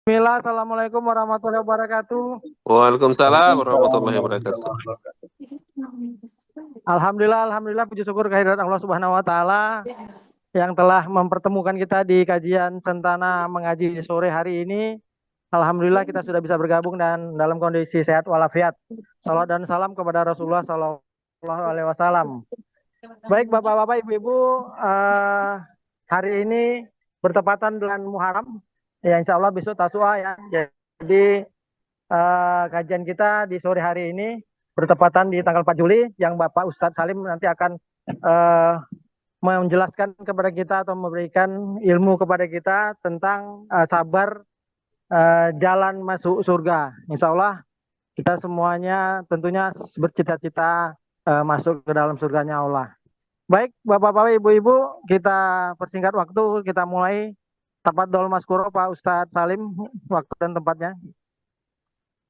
Bismillah, Assalamualaikum warahmatullahi wabarakatuh. Waalaikumsalam Waalaikumsalam warahmatullahi wabarakatuh. warahmatullahi wabarakatuh. Alhamdulillah, puji syukur kehadirat Allah Subhanahu wa taala yang telah mempertemukan kita di kajian Sentana mengaji sore hari ini. Alhamdulillah kita sudah bisa bergabung dan dalam kondisi sehat walafiat. Salawat dan salam kepada Rasulullah Sallallahu Alaihi Wasallam. Baik Bapak-bapak, Ibu-ibu, hari ini bertepatan bulan Muharram. Ya insya Allah besok Tasu'a ya. Jadi kajian kita di sore hari ini bertepatan di tanggal 4 Juli yang Bapak Ustadz Salim nanti akan menjelaskan kepada kita atau memberikan ilmu kepada kita tentang sabar jalan masuk surga. Insya Allah kita semuanya tentunya bercita-cita masuk ke dalam surganya Allah. Baik Bapak-bapak, Ibu-ibu, kita persingkat waktu, kita mulai. Tafadhol Maskuro Pak Ustadz Salim, waktu dan tempatnya.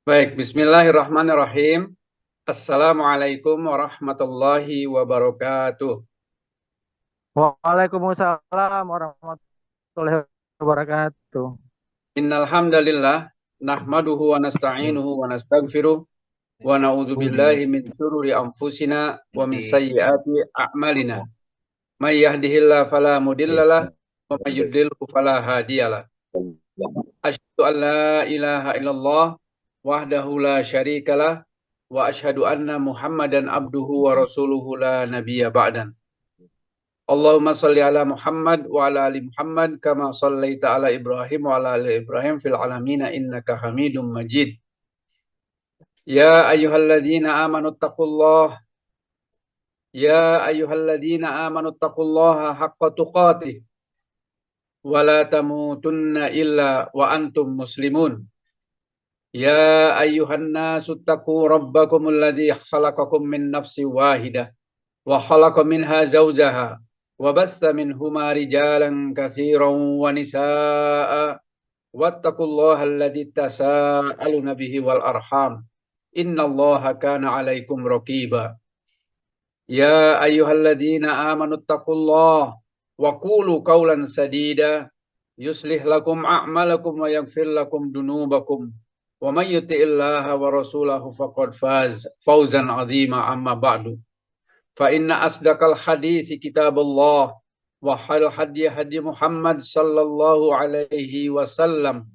Baik, bismillahirrahmanirrahim. Assalamualaikum warahmatullahi wabarakatuh. Waalaikumsalam warahmatullahi wabarakatuh. Innal hamdalillah nahmaduhu wa nasta'inuhu wa nastaghfiruh wa na'udzu billahi min shururi anfusina wa min sayyiati a'malina. May yahdihillahu fala mudhillalah wa may yudlilhu fala hadiyalah. Asyhadu an la ilaha illallah wahdahu la syarikalah wa asyhadu anna Muhammadan abduhu wa rasuluhu la nabiyya ba'dan. Allahumma shalli ala Muhammad wa ala ali Muhammad kama shallaita ala Ibrahim wa ala ali Ibrahim fil alamin innaka Hamidum Majid. Ya ayyuhalladzina amanu taqullah Ya ayyuhalladzina amanu taqullaha haqqa tuqatih wa la tamutunna illa wa antum muslimun. Ya ayyuhan nasu taqu rabbakumul ladzi khalaqakum min nafsin wahidah wa khalaqa minha zawjaha wa batha minhuma rijalan katsiran wa nisaa'a wattaqullaha alladzi tasaaluna bihi wal arham innallaha kana 'alaikum raqiba. Ya ayyuhalladzina amanu taqullaha wa qulu qawlan sadida yuslih lakum a'malakum wa yaghfir lakum dunubakum wa may yuti'illaha wa rasulahu faqad fawzan 'azima amma ba'du. Fa inna asdaqal hadisi kitabullah wa khairul hadi Muhammad sallallahu alaihi wasallam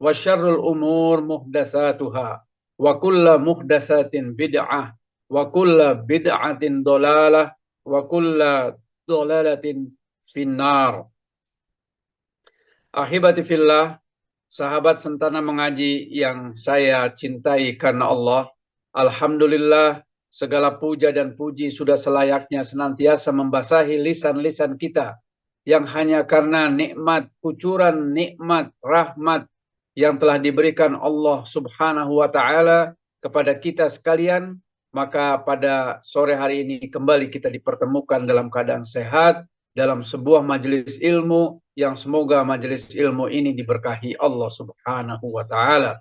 wa syarrul umur muhdatsatuha wa kullu muhdatsatin bid'ah wa kullu bid'atin dolalah wa kullu dolalatin finnar. Ahibati fillah, sahabat Sentana mengaji yang saya cintai karena Allah, alhamdulillah segala puja dan puji sudah selayaknya senantiasa membasahi lisan-lisan kita yang hanya karena nikmat, kucuran nikmat, rahmat yang telah diberikan Allah Subhanahu wa taala kepada kita sekalian. Maka pada sore hari ini kembali kita dipertemukan dalam keadaan sehat dalam sebuah majelis ilmu yang semoga majelis ilmu ini diberkahi Allah Subhanahu wa taala.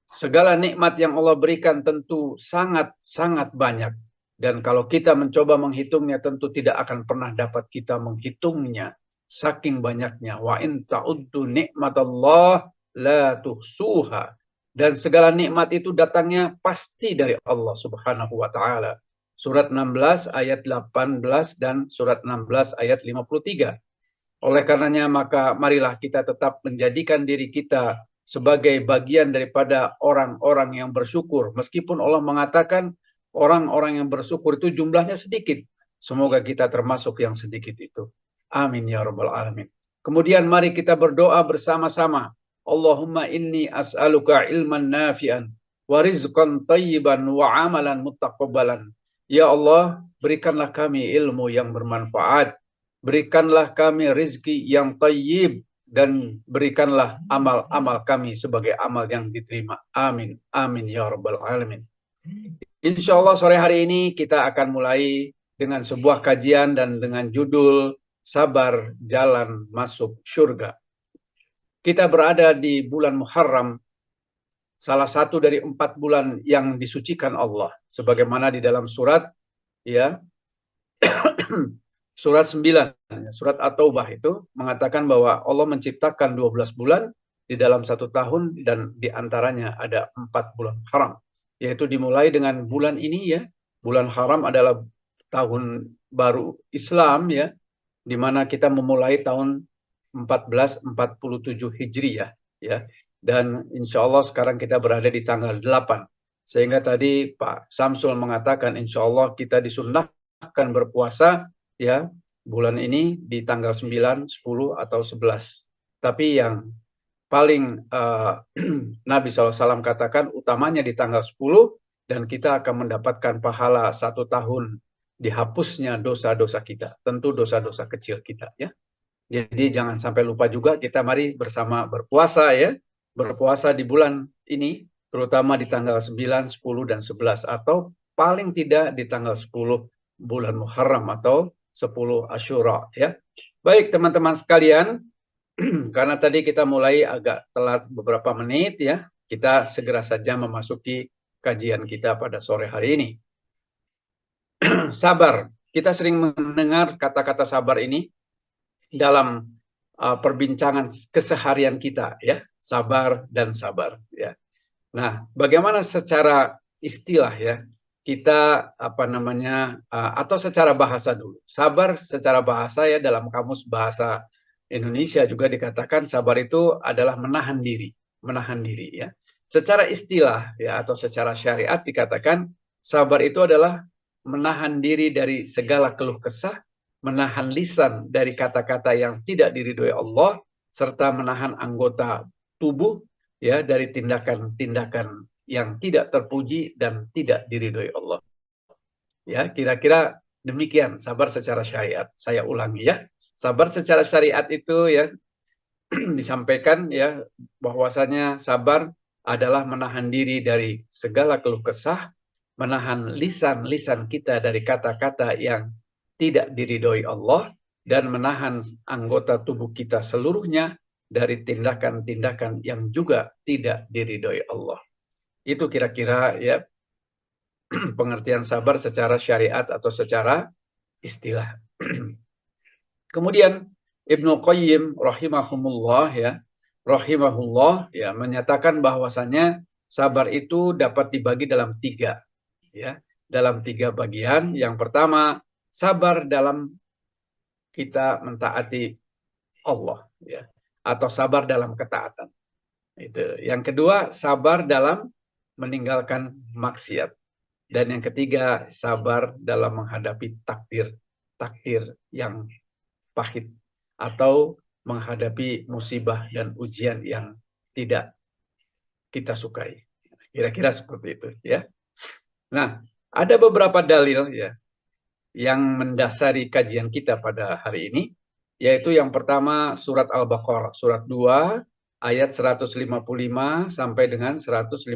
Segala nikmat yang Allah berikan tentu sangat-sangat banyak, dan kalau kita mencoba menghitungnya tentu tidak akan pernah dapat kita menghitungnya saking banyaknya. Wa in ta'uddu nikmatallah la tuhsuha. Dan segala nikmat itu datangnya pasti dari Allah Subhanahu wa taala. Surat 16 ayat 18 dan surat 16 ayat 53. Oleh karenanya maka marilah kita tetap menjadikan diri kita sebagai bagian daripada orang-orang yang bersyukur. Meskipun Allah mengatakan orang-orang yang bersyukur itu jumlahnya sedikit. Semoga kita termasuk yang sedikit itu. Amin ya rabbal alamin. Kemudian mari kita berdoa bersama-sama. Allahumma inni as'aluka ilman nafi'an wa rizqan tayyiban wa amalan muttaqabbalan. Ya Allah, berikanlah kami ilmu yang bermanfaat, berikanlah kami rizki yang tayyib, dan berikanlah amal-amal kami sebagai amal yang diterima. Amin. Amin ya rabbal alamin. Insya Allah sore hari ini kita akan mulai dengan sebuah kajian dan dengan judul Sabar Jalan Masuk Surga. Kita berada di bulan Muharram, salah satu dari 4 bulan yang disucikan Allah. Sebagaimana di dalam surat, ya, surat 9, surat At-Taubah itu mengatakan bahwa Allah menciptakan 12 bulan di dalam 1 tahun, dan diantaranya ada 4 bulan haram, yaitu dimulai dengan bulan ini ya. Bulan haram adalah tahun baru Islam ya, di mana kita memulai tahun 1447 Hijriah ya. Dan insya Allah sekarang kita berada di tanggal 8. Sehingga tadi Pak Samsul mengatakan insya Allah kita disunnahkan berpuasa ya bulan ini di tanggal 9, 10 atau 11. Tapi yang paling Nabi SAW katakan utamanya di tanggal 10, dan kita akan mendapatkan pahala 1 tahun dihapusnya dosa-dosa kita, tentu dosa-dosa kecil kita ya. Jadi jangan sampai lupa juga, kita mari bersama berpuasa ya, berpuasa di bulan ini, terutama di tanggal 9, 10, dan 11, atau paling tidak di tanggal 10 bulan Muharram atau 10 Asyura ya. Baik teman-teman sekalian, karena tadi kita mulai agak telat beberapa menit ya, kita segera saja memasuki kajian kita pada sore hari ini. Sabar, kita sering mendengar kata-kata sabar ini dalam perbincangan keseharian kita ya, sabar dan sabar ya. Nah, bagaimana secara istilah ya, kita atau secara bahasa dulu. Sabar secara bahasa ya, dalam kamus bahasa Indonesia juga dikatakan sabar itu adalah menahan diri ya. Secara istilah ya atau secara syariat dikatakan sabar itu adalah menahan diri dari segala keluh kesah, menahan lisan dari kata-kata yang tidak diridhoi Allah, serta menahan anggota tubuh ya dari tindakan-tindakan yang tidak terpuji dan tidak diridhoi Allah. Ya, kira-kira demikian sabar secara syariat. Saya ulangi ya. Sabar secara syariat itu ya disampaikan ya bahwasanya sabar adalah menahan diri dari segala keluh kesah, menahan lisan-lisan kita dari kata-kata yang tidak diridhoi Allah, dan menahan anggota tubuh kita seluruhnya dari tindakan-tindakan yang juga tidak diridhoi Allah. Itu kira-kira ya pengertian sabar secara syariat atau secara istilah. Kemudian Ibnu Qayyim rahimahullah ya menyatakan bahwasanya sabar itu dapat dibagi dalam 3 ya, dalam 3 bagian. Yang pertama, sabar dalam kita mentaati Allah ya, atau sabar dalam ketaatan. Itu. Yang kedua, sabar dalam meninggalkan maksiat. Dan yang ketiga, sabar dalam menghadapi takdir yang pahit atau menghadapi musibah dan ujian yang tidak kita sukai. Kira-kira seperti itu ya. Nah, ada beberapa dalil ya yang mendasari kajian kita pada hari ini, yaitu yang pertama surat Al-Baqarah, surat 2 ayat 155 sampai dengan 157.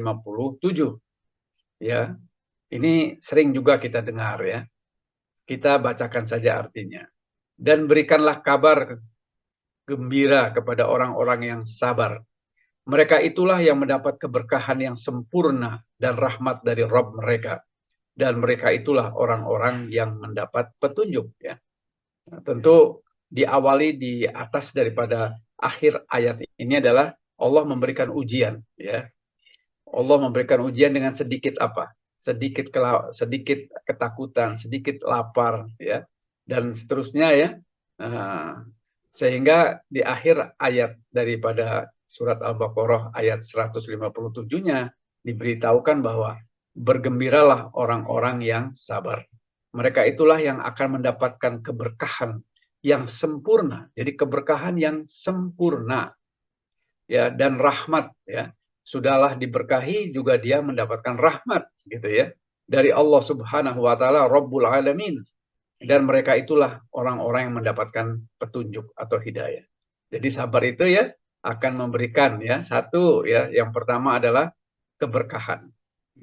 Ya. Ini sering juga kita dengar ya. Kita bacakan saja artinya. Dan berikanlah kabar gembira kepada orang-orang yang sabar. Mereka itulah yang mendapat keberkahan yang sempurna dan rahmat dari Rabb mereka. Dan mereka itulah orang-orang yang mendapat petunjuk. Ya. Nah, tentu diawali di atas daripada akhir ayat ini adalah Allah memberikan ujian. Ya. Allah memberikan ujian dengan sedikit apa? Sedikit ketakutan, sedikit lapar, ya, dan seterusnya ya. Sehingga di akhir ayat daripada surat Al-Baqarah ayat 157-nya diberitahukan bahwa bergembiralah orang-orang yang sabar. Mereka itulah yang akan mendapatkan keberkahan yang sempurna. Jadi keberkahan yang sempurna ya, dan rahmat ya. Sudahlah diberkahi juga dia mendapatkan rahmat gitu ya dari Allah Subhanahu wa taala Rabbul Alamin. Dan mereka itulah orang-orang yang mendapatkan petunjuk atau hidayah. Jadi sabar itu ya akan memberikan ya satu ya, yang pertama adalah keberkahan.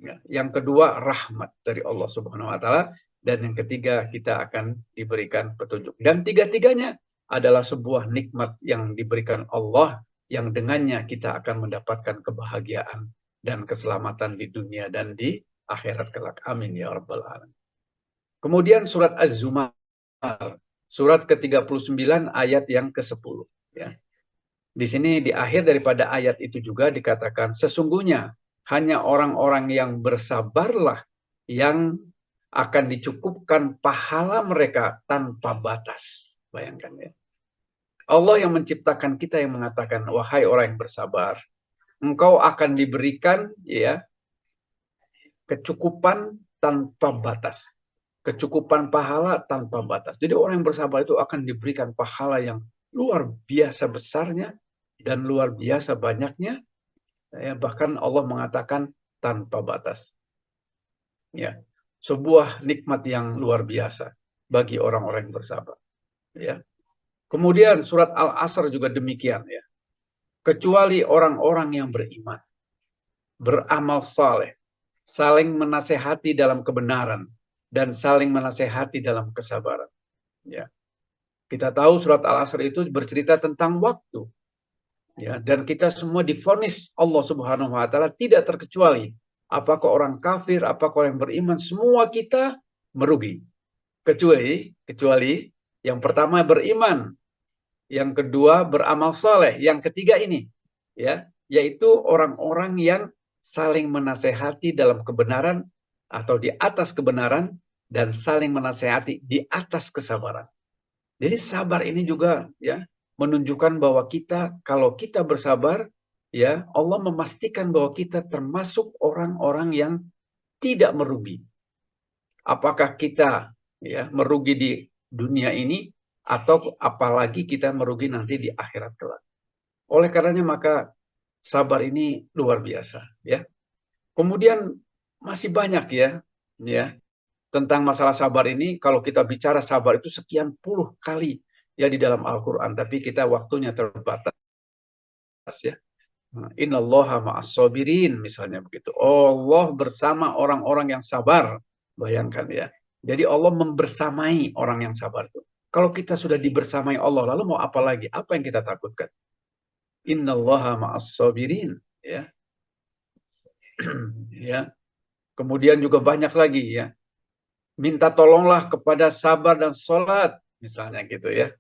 Ya. Yang kedua rahmat dari Allah Subhanahu wa taala, dan yang ketiga kita akan diberikan petunjuk. Dan tiga-tiganya adalah sebuah nikmat yang diberikan Allah, yang dengannya kita akan mendapatkan kebahagiaan dan keselamatan di dunia dan di akhirat kelak. Amin ya rabbal alamin. Kemudian surat Az-Zumar, surat ke-39 ayat yang ke-10. Ya. Di sini di akhir daripada ayat itu juga dikatakan sesungguhnya hanya orang-orang yang bersabarlah yang akan dicukupkan pahala mereka tanpa batas. Bayangkan ya. Allah yang menciptakan kita yang mengatakan, wahai orang yang bersabar, engkau akan diberikan ya kecukupan tanpa batas. Kecukupan pahala tanpa batas. Jadi orang yang bersabar itu akan diberikan pahala yang luar biasa besarnya dan luar biasa banyaknya. Ya, bahkan Allah mengatakan tanpa batas. Ya, sebuah nikmat yang luar biasa bagi orang-orang yang bersabar. Ya. Kemudian surat Al-Asr juga demikian ya. Kecuali orang-orang yang beriman, beramal saleh, saling menasehati dalam kebenaran dan saling menasehati dalam kesabaran. Ya. Kita tahu surat Al-Asr itu bercerita tentang waktu. Ya, dan kita semua divonis Allah Subhanahu wa taala tidak terkecuali. Apakah orang kafir, apakah orang beriman, semua kita merugi. Kecuali yang pertama beriman, yang kedua beramal saleh, yang ketiga ini ya, yaitu orang-orang yang saling menasehati dalam kebenaran atau di atas kebenaran dan saling menasehati di atas kesabaran. Jadi sabar ini juga ya menunjukkan bahwa kita kalau kita bersabar ya Allah memastikan bahwa kita termasuk orang-orang yang tidak merugi. Apakah kita ya merugi di dunia ini atau apalagi kita merugi nanti di akhirat kelak. Oleh karenanya maka sabar ini luar biasa ya. Kemudian masih banyak ya tentang masalah sabar ini. Kalau kita bicara sabar itu sekian puluh kali ya di dalam Al-Qur'an, tapi kita waktunya terbatas ya. Innallaha ma'as sabirin misalnya begitu. Allah bersama orang-orang yang sabar. Bayangkan ya. Jadi Allah membersamai orang yang sabar itu. Kalau kita sudah dibersamai Allah, lalu mau apa lagi? Apa yang kita takutkan? Innallaha ma'as sabirin ya. Ya. Kemudian juga banyak lagi ya. Minta tolonglah kepada sabar dan sholat misalnya gitu ya.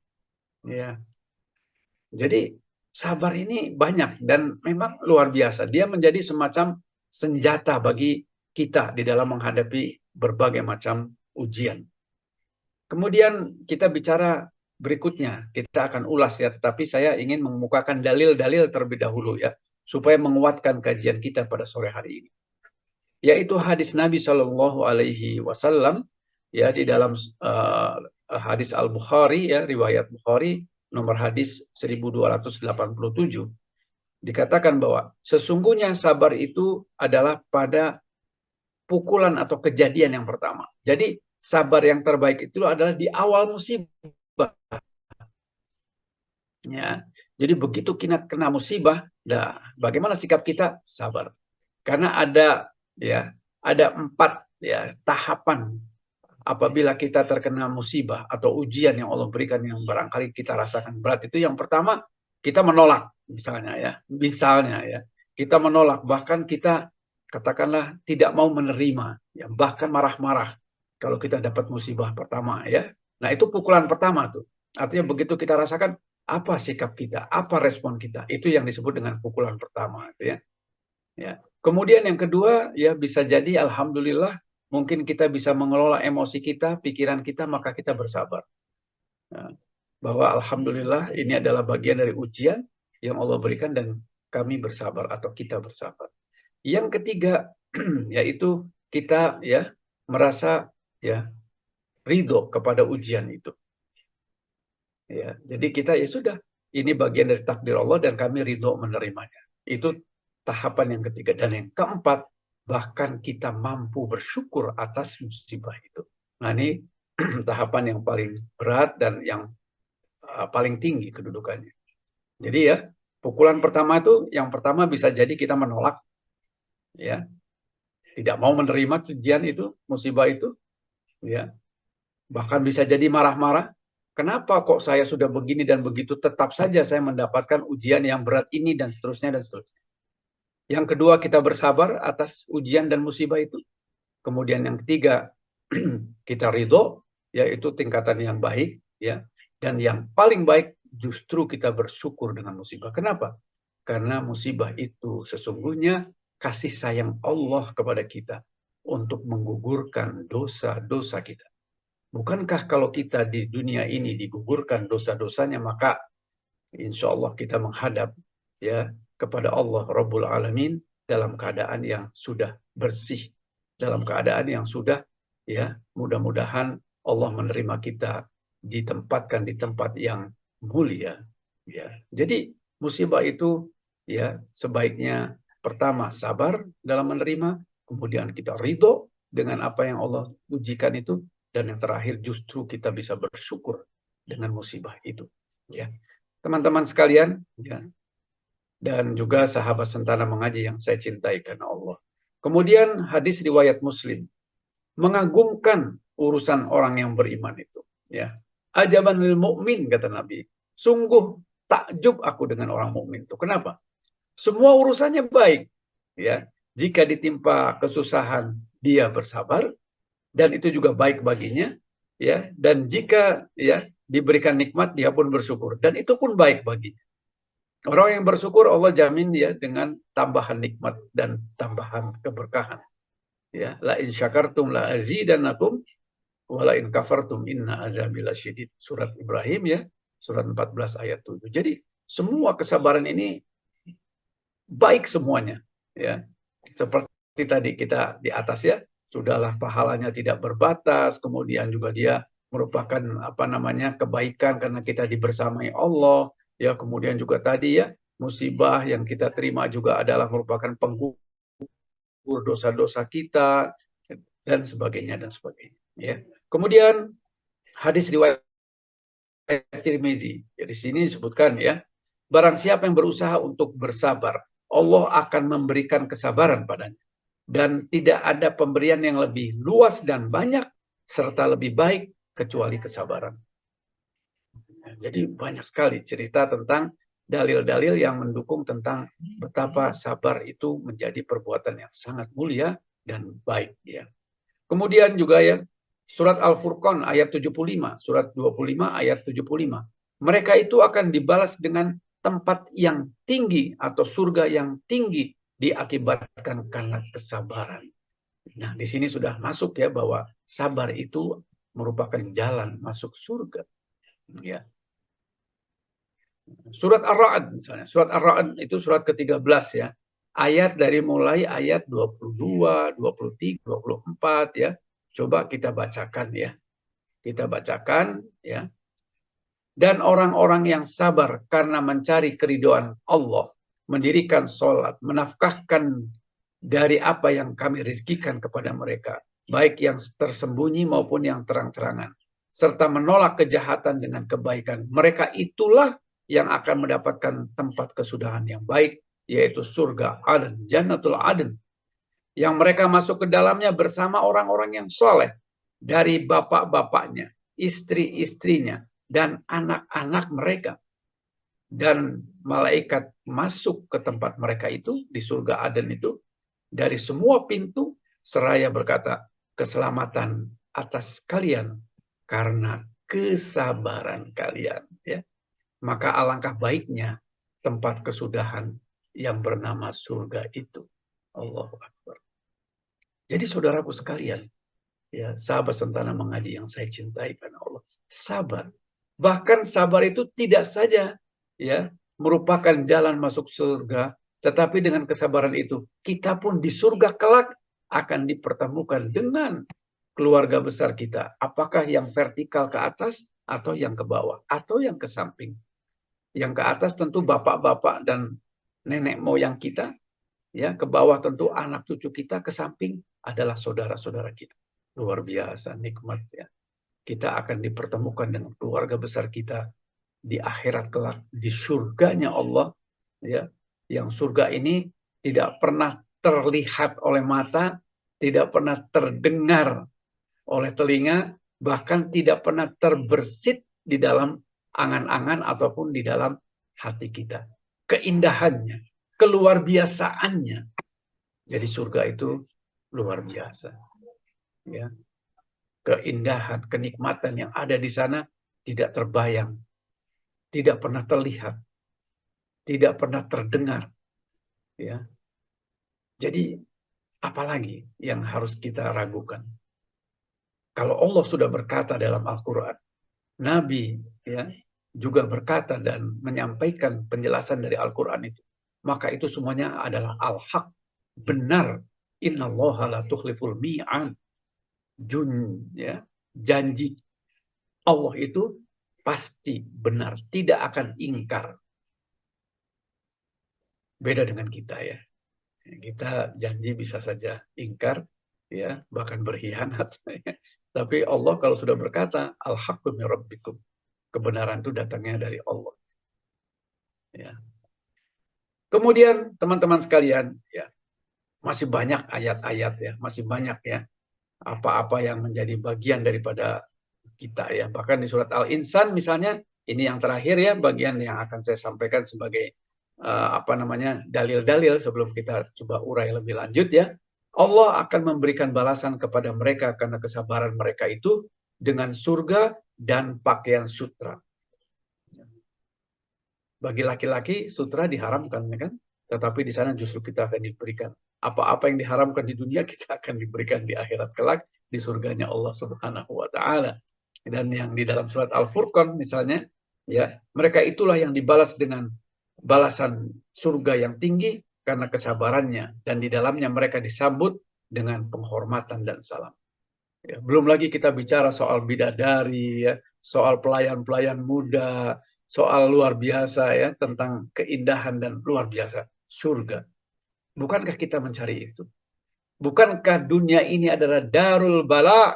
Ya. Jadi sabar ini banyak dan memang luar biasa. Dia menjadi semacam senjata bagi kita di dalam menghadapi berbagai macam ujian. Kemudian kita bicara berikutnya, kita akan ulas ya, tetapi saya ingin mengemukakan dalil-dalil terlebih dahulu ya, supaya menguatkan kajian kita pada sore hari ini. Yaitu hadis Nabi Shallallahu Alaihi Wasallam ya di dalam hadis Al-Bukhari ya, riwayat Bukhari nomor hadis 1287 dikatakan bahwa sesungguhnya sabar itu adalah pada pukulan atau kejadian yang pertama. Jadi sabar yang terbaik itu adalah di awal musibah. Ya. Jadi begitu kita kena musibah, nah, bagaimana sikap kita? Sabar. Karena ada 4 ya tahapan apabila kita terkena musibah atau ujian yang Allah berikan yang barangkali kita rasakan berat. Itu yang pertama, kita menolak misalnya ya kita menolak, bahkan kita katakanlah tidak mau menerima ya, bahkan marah-marah kalau kita dapat musibah pertama ya. Nah itu pukulan pertama tuh, artinya begitu kita rasakan apa sikap kita, apa respon kita, itu yang disebut dengan pukulan pertama ya. Kemudian yang kedua ya bisa jadi alhamdulillah mungkin kita bisa mengelola emosi kita, pikiran kita, maka kita bersabar. Nah, bahwa alhamdulillah ini adalah bagian dari ujian yang Allah berikan dan kami bersabar atau kita bersabar. Yang ketiga yaitu kita ya merasa ya ridho kepada ujian itu. Ya, jadi kita ya sudah, ini bagian dari takdir Allah dan kami ridho menerimanya. Itu tahapan yang ketiga. Dan yang keempat, bahkan kita mampu bersyukur atas musibah itu. Nah ini tahapan yang paling berat dan yang paling tinggi kedudukannya. Jadi ya, pukulan pertama itu, yang pertama bisa jadi kita menolak, ya, tidak mau menerima ujian itu, musibah itu, ya, bahkan bisa jadi marah-marah. Kenapa kok saya sudah begini dan begitu, tetap saja saya mendapatkan ujian yang berat ini dan seterusnya dan seterusnya. Yang kedua, kita bersabar atas ujian dan musibah itu. Kemudian yang ketiga, kita ridho, yaitu tingkatan yang baik, ya. Dan yang paling baik justru kita bersyukur dengan musibah. Kenapa? Karena musibah itu sesungguhnya kasih sayang Allah kepada kita untuk menggugurkan dosa-dosa kita. Bukankah kalau kita di dunia ini digugurkan dosa-dosanya, maka insya Allah kita menghadap ya kepada Allah Rabbul Alamin dalam keadaan yang sudah bersih, dalam keadaan yang sudah ya mudah-mudahan Allah menerima kita, ditempatkan di tempat yang mulia. Ya, jadi musibah itu ya sebaiknya pertama sabar dalam menerima, kemudian kita ridho dengan apa yang Allah ujikan itu, dan yang terakhir justru kita bisa bersyukur dengan musibah itu. Ya, teman-teman sekalian, ya, dan juga sahabat Sentana Mengaji yang saya cintai karena Allah. Kemudian hadis riwayat Muslim mengagumkan urusan orang yang beriman itu. Ya, ajaban lil mukmin kata Nabi. Sungguh takjub aku dengan orang mukmin itu. Kenapa? Semua urusannya baik. Ya, jika ditimpa kesusahan dia bersabar dan itu juga baik baginya. Ya, dan jika ya diberikan nikmat dia pun bersyukur dan itu pun baik baginya. Orang yang bersyukur Allah jamin ya dengan tambahan nikmat dan tambahan keberkahan. Ya, la in syakartum la azidannakum wa la in kafartum inna azabi lasyadid. Surat Ibrahim ya, surat 14 ayat 7. Jadi semua kesabaran ini baik semuanya ya. Seperti tadi kita di atas ya, sudahlah pahalanya tidak berbatas, kemudian juga dia merupakan apa namanya kebaikan karena kita dibersamai Allah. Ya, kemudian juga tadi ya, musibah yang kita terima juga adalah merupakan penggugur dosa-dosa kita dan sebagainya dan sebagainya. Ya. Kemudian hadis riwayat Tirmizi. Ya, di sini disebutkan ya, barang siapa yang berusaha untuk bersabar, Allah akan memberikan kesabaran padanya. Dan tidak ada pemberian yang lebih luas dan banyak serta lebih baik kecuali kesabaran. Jadi banyak sekali cerita tentang dalil-dalil yang mendukung tentang betapa sabar itu menjadi perbuatan yang sangat mulia dan baik ya. Kemudian juga ya surat Al-Furqan ayat 75, surat 25 ayat 75. Mereka itu akan dibalas dengan tempat yang tinggi atau surga yang tinggi diakibatkan karena kesabaran. Nah, di sini sudah masuk ya bahwa sabar itu merupakan jalan masuk surga. Ya. Surat Ar-Ra'd misalnya. Surat Ar-Ra'd itu surat ke-13 ya. Ayat dari mulai ayat 22, 23, 24 ya. Coba kita bacakan ya. Kita bacakan ya. Dan orang-orang yang sabar karena mencari keridhaan Allah, mendirikan sholat, menafkahkan dari apa yang kami rizkikan kepada mereka, baik yang tersembunyi maupun yang terang-terangan, serta menolak kejahatan dengan kebaikan. Mereka itulah yang akan mendapatkan tempat kesudahan yang baik, yaitu surga Aden, Jannatul Aden, yang mereka masuk ke dalamnya bersama orang-orang yang soleh, dari bapak-bapaknya, istri-istrinya, dan anak-anak mereka. Dan malaikat masuk ke tempat mereka itu, di surga Aden itu, dari semua pintu, seraya berkata, keselamatan atas kalian karena kesabaran kalian. Ya. Maka alangkah baiknya tempat kesudahan yang bernama surga itu. Allahu Akbar. Jadi saudaraku sekalian, ya, sahabat Sentana Mengaji yang saya cintai karena Allah, sabar. Bahkan sabar itu tidak saja ya merupakan jalan masuk surga, tetapi dengan kesabaran itu kita pun di surga kelak akan dipertemukan dengan keluarga besar kita. Apakah yang vertikal ke atas atau yang ke bawah atau yang ke samping. Yang ke atas tentu bapak-bapak dan nenek moyang kita, ya, ke bawah tentu anak cucu kita, ke samping adalah saudara-saudara kita. Luar biasa nikmat ya. Kita akan dipertemukan dengan keluarga besar kita di akhirat kelak, di surganya Allah ya. Yang surga ini tidak pernah terlihat oleh mata, tidak pernah terdengar oleh telinga, bahkan tidak pernah terbersit di dalam angan-angan ataupun di dalam hati kita. Keindahannya, keluar biasaannya. Jadi surga itu luar biasa. Ya. Keindahan, kenikmatan yang ada di sana tidak terbayang tidak pernah terlihat, tidak pernah terdengar, ya. Jadi apalagi yang harus kita ragukan? Kalau Allah sudah berkata dalam Al-Quran, Nabi ya juga berkata dan menyampaikan penjelasan dari Al-Quran itu, maka itu semuanya adalah al-haq, benar. Innallaha la tukhliful mi'ad. Ya, janji Allah itu pasti benar, tidak akan ingkar. Beda dengan kita ya. Kita janji bisa saja ingkar, ya, bahkan berkhianat. Tapi Allah kalau sudah berkata, al-haqqu min rabbikum, kebenaran itu datangnya dari Allah. Ya. Kemudian teman-teman sekalian, ya, masih banyak ayat-ayat ya, masih banyak ya apa-apa yang menjadi bagian daripada kita ya. Bahkan di surat Al-Insan misalnya, ini yang terakhir ya, bagian yang akan saya sampaikan sebagai dalil-dalil sebelum kita coba urai lebih lanjut ya. Allah akan memberikan balasan kepada mereka karena kesabaran mereka itu dengan surga dan pakaian sutra. Bagi laki-laki sutra diharamkan ya kan, tetapi di sana justru kita akan diberikan apa-apa yang diharamkan di dunia, kita akan diberikan di akhirat kelak di surganya Allah Subhanahu wa taala. Dan yang di dalam surat Al-Furqan misalnya, ya, mereka itulah yang dibalas dengan balasan surga yang tinggi karena kesabarannya, dan di dalamnya mereka disambut dengan penghormatan dan salam. Ya, belum lagi kita bicara soal bidadari, ya, soal pelayan-pelayan muda, soal luar biasa ya, tentang keindahan dan luar biasa surga. Bukankah kita mencari itu? Bukankah dunia ini adalah darul bala?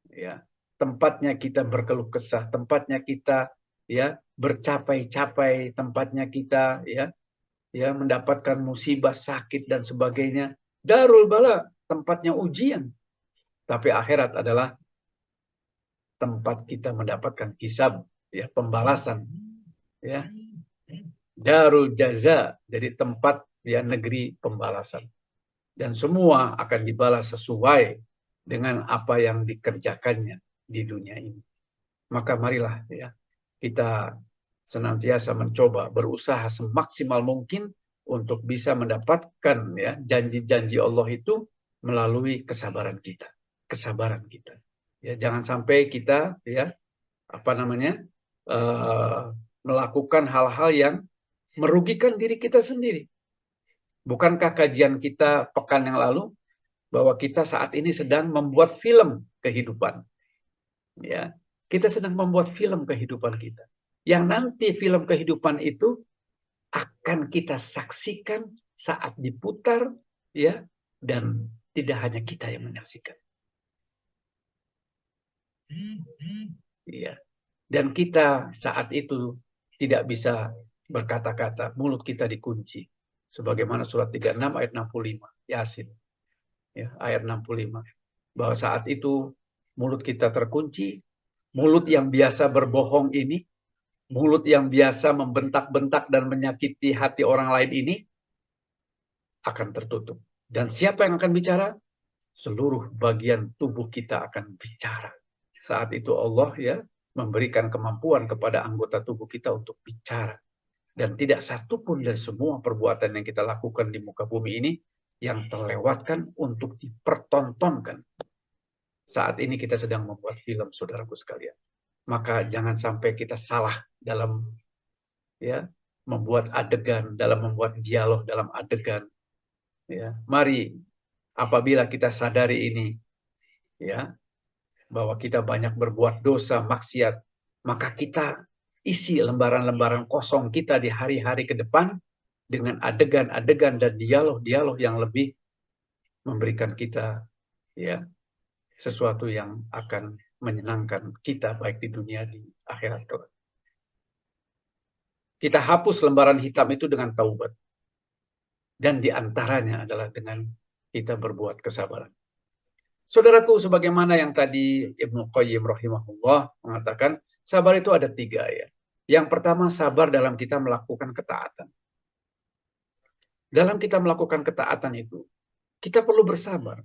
Ya, tempatnya kita berkeluh kesah, tempatnya kita ya bercapai-capai, tempatnya kita ya mendapatkan musibah, sakit dan sebagainya. Darul bala, tempatnya ujian. Tapi akhirat adalah tempat kita mendapatkan hisab, ya, pembalasan, ya. Darul jaza, jadi tempat ya negeri pembalasan. Dan semua akan dibalas sesuai dengan apa yang dikerjakannya di dunia ini. Maka marilah ya kita senantiasa mencoba berusaha semaksimal mungkin untuk bisa mendapatkan ya janji-janji Allah itu melalui kesabaran kita. Kesabaran kita. Ya, jangan sampai kita ya melakukan hal-hal yang merugikan diri kita sendiri. Bukankah kajian kita pekan yang lalu bahwa kita saat ini sedang membuat film kehidupan? Ya, kita sedang membuat film kehidupan kita. Yang nanti film kehidupan itu akan kita saksikan saat diputar, ya, dan tidak hanya kita yang menyaksikan. Ya. Dan kita saat itu tidak bisa berkata-kata, mulut kita dikunci. Sebagaimana surat 36 ayat 65, Yasin. Ya, ayat 65. Bahwa saat itu mulut kita terkunci, mulut yang biasa berbohong ini, mulut yang biasa membentak-bentak dan menyakiti hati orang lain ini akan tertutup. Dan siapa yang akan bicara? Seluruh bagian tubuh kita akan bicara. Saat itu Allah ya memberikan kemampuan kepada anggota tubuh kita untuk bicara. Dan tidak satupun dari semua perbuatan yang kita lakukan di muka bumi ini yang terlewatkan untuk dipertontonkan. Saat ini kita sedang membuat film, saudaraku sekalian. Maka jangan sampai kita salah dalam ya membuat adegan, dalam membuat dialog dalam adegan. Ya, mari apabila kita sadari ini, ya, bahwa kita banyak berbuat dosa, maksiat, maka kita isi lembaran-lembaran kosong kita di hari-hari ke depan dengan adegan-adegan dan dialog-dialog yang lebih memberikan kita ya sesuatu yang akan menyenangkan kita baik di dunia di akhirat kelak. Kita hapus lembaran hitam itu dengan taubat. Dan diantaranya adalah dengan kita berbuat kesabaran. Saudaraku, sebagaimana yang tadi Ibnu Qayyim rahimahullah mengatakan, sabar itu ada 3 ya. Yang pertama, sabar dalam kita melakukan ketaatan. Dalam kita melakukan ketaatan itu, kita perlu bersabar.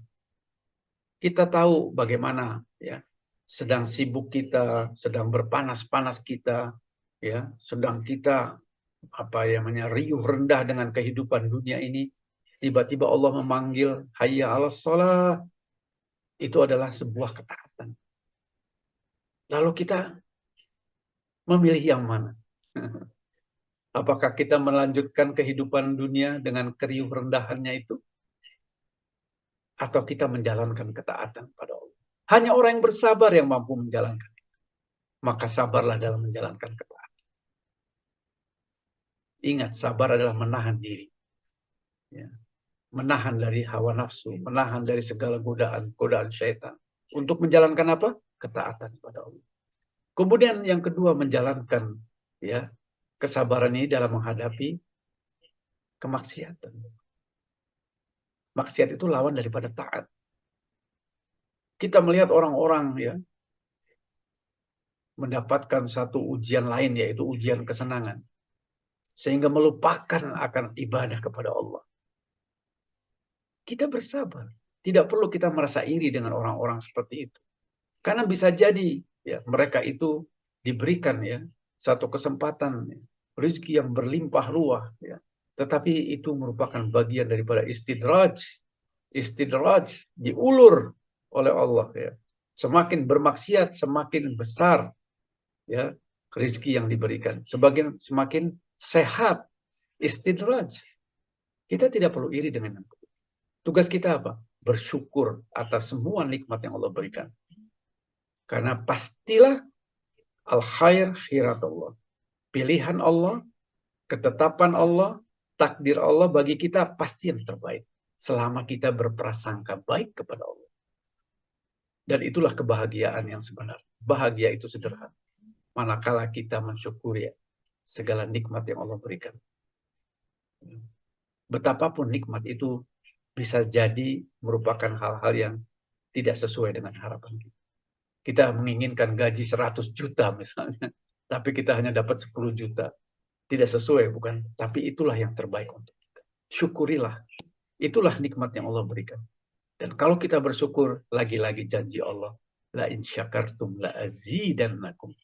Kita tahu bagaimana ya, sedang sibuk kita, sedang berpanas-panas kita, ya, sedang kita riuh rendah dengan kehidupan dunia ini, tiba-tiba Allah memanggil hayya 'alas shalah, itu adalah sebuah ketaatan. Lalu kita memilih yang mana? Apakah kita melanjutkan kehidupan dunia dengan keriuh rendahannya itu? Atau kita menjalankan ketaatan pada Allah? Hanya orang yang bersabar yang mampu menjalankan. Maka sabarlah dalam menjalankan ketaatan. Ingat, sabar adalah menahan diri. Ya. Menahan dari hawa nafsu, menahan dari segala godaan syaitan. Untuk menjalankan apa? Ketaatan pada Allah. Kemudian yang kedua, menjalankan ya kesabaran ini dalam menghadapi kemaksiatan. Maksiat itu lawan daripada taat. Kita melihat orang-orang ya mendapatkan satu ujian lain, yaitu ujian kesenangan, sehingga melupakan akan ibadah kepada Allah. Kita bersabar. Tidak perlu kita merasa iri dengan orang-orang seperti itu. Karena bisa jadi ya mereka itu diberikan ya satu kesempatan ya, rezeki yang berlimpah ruah ya. Tetapi itu merupakan bagian daripada istidraj. Istidraj diulur oleh Allah ya. Semakin bermaksiat semakin besar ya rezeki yang diberikan. Semakin sehat, istidraj. Kita tidak perlu iri dengan itu. Tugas kita apa? Bersyukur atas semua nikmat yang Allah berikan. Karena pastilah al-khair khiratullah. Pilihan Allah, ketetapan Allah, takdir Allah bagi kita pasti yang terbaik. Selama kita berprasangka baik kepada Allah. Dan itulah kebahagiaan yang sebenarnya. Bahagia itu sederhana. Manakala kita mensyukuri segala nikmat yang Allah berikan. Betapapun nikmat itu bisa jadi merupakan hal-hal yang tidak sesuai dengan harapan kita. Kita menginginkan gaji 100 juta misalnya, tapi kita hanya dapat 10 juta. Tidak sesuai, bukan? Tapi itulah yang terbaik untuk kita. Syukurilah. Itulah nikmat yang Allah berikan. Dan kalau kita bersyukur, lagi-lagi janji Allah, la in syakartum la azidannakum.